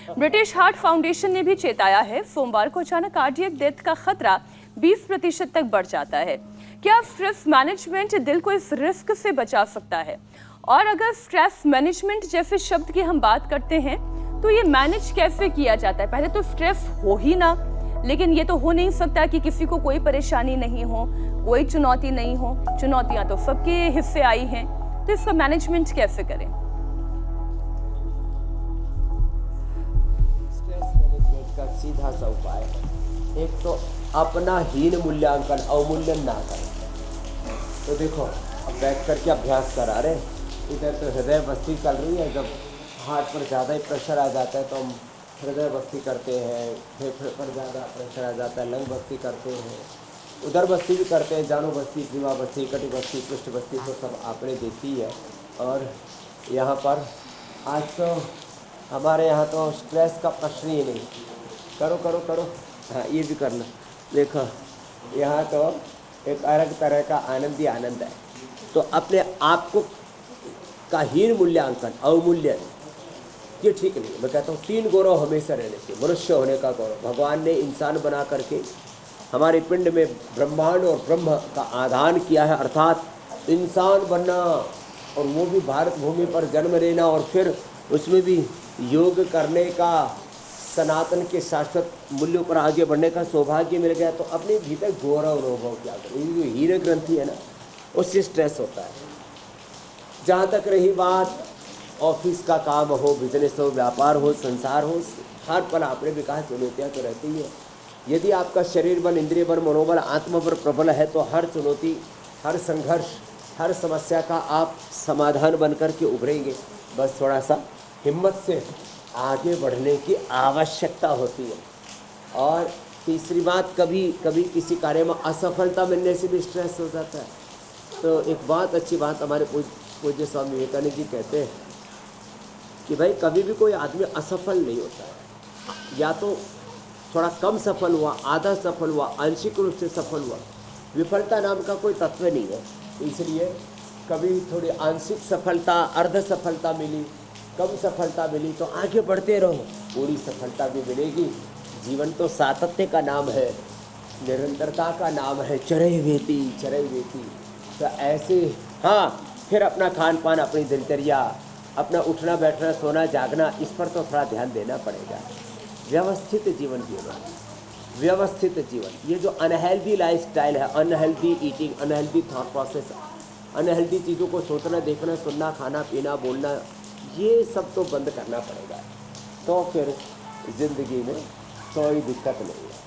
British heart foundation ने भी चेताया है, सोमवार को अचानक कार्डियक डेथ का खतरा 20% तक बढ़ जाता है। क्या स्ट्रेस मैनेजमेंट दिल को इस रिस्क से बचा सकता है? और अगर स्ट्रेस मैनेजमेंट जैसे शब्द की हम बात करते हैं तो ये मैनेज कैसे किया जाता है? पहले तो स्ट्रेस हो ही ना, लेकिन ये तो हो नहीं सकता कि किसी को कोई परेशानी नहीं हो, कोई चुनौती नहीं हो। चुनौतियां तो सबके हिस्से आई हैं, तो इसका मैनेजमेंट कैसे करें? स्ट्रेस मैनेजमेंट का सीधा सा उपाय है, एक तो अपना हीन मूल्यांकन अवमूल्यन ना करें। तो देखो, अब बैठ करके अभ्यास करा रहे, इधर तो हृदय बस्ती चल रही है। जब हार्ट पर ज़्यादा ही प्रेशर आ जाता है तो हम हृदय बस्ती करते हैं, फेफड़े पर ज़्यादा प्रेशर आ जाता है लंग बस्ती करते हैं, उधर बस्ती भी करते हैं, जानो बस्ती, जीवा बस्ती, कटी बस्ती, पृष्ठ बस्ती, तो सब आपने देखी है। और यहाँ पर आज तो हमारे यहाँ तो स्ट्रेस का प्रश्न ही नहीं। करो करो करो, हाँ ये भी करना। देखो यहाँ तो एक अलग तरह का आनंद ही आनंद है। तो अपने आप को का हीन मूल्यांकन अवमूल्यन ये ठीक नहीं। मैं कहता हूँ 3 गौरव हमेशा रहने चाहिए। मनुष्य होने का गौरव, भगवान ने इंसान बना करके हमारे पिंड में ब्रह्मांड और ब्रह्म का आधान किया है, अर्थात इंसान बनना और वो भी भारत भूमि पर जन्म लेना और फिर उसमें भी योग करने का, सनातन के शाश्वत मूल्यों पर आगे बढ़ने का सौभाग्य मिल गया। तो अपने भीतर गौरव अनुभव क्या करें। ये जो हीरे ग्रंथि है ना, उससे स्ट्रेस होता है। जहाँ तक रही बात ऑफिस का काम हो, बिजनेस हो, व्यापार हो, संसार हो, हर पल आपने भी कहा चुनौतियाँ तो रहती है। यदि आपका शरीर बल, इंद्रिय बल, मनोबल, आत्मबल प्रबल है तो हर चुनौती, हर संघर्ष, हर समस्या का आप समाधान बन कर के उभरेंगे। बस थोड़ा सा हिम्मत से आगे बढ़ने की आवश्यकता होती है। और तीसरी बात, कभी कभी किसी कार्य में असफलता मिलने से भी स्ट्रेस हो जाता है। तो एक बात, अच्छी बात हमारे पूज्य स्वामी विवेकानंद जी कहते हैं कि भाई कभी भी कोई आदमी असफल नहीं होता है। या तो थोड़ा कम सफल हुआ, आधा सफल हुआ, आंशिक रूप से सफल हुआ, विफलता नाम का कोई तत्व नहीं है। इसलिए कभी थोड़ी आंशिक सफलता, अर्ध सफलता मिली, कम सफलता मिली तो आगे बढ़ते रहो, पूरी सफलता भी मिलेगी। जीवन तो सातत्य का नाम है, निरंतरता का नाम है, चरई वेती चरई वेती। तो ऐसे हाँ, फिर अपना खान पान, अपनी दिनचर्या, अपना उठना बैठना, सोना जागना, इस पर तो थोड़ा ध्यान देना पड़ेगा। व्यवस्थित जीवन जीवन, व्यवस्थित जीवन। ये जो अनहेल्दी लाइफस्टाइल है, unhealthy eating, unhealthy thought process, unhealthy चीज़ों को सोचना, देखना, सुनना, खाना पीना, बोलना, ये सब तो बंद करना पड़ेगा। तो फिर ज़िंदगी में कोई दिक्कत नहीं है।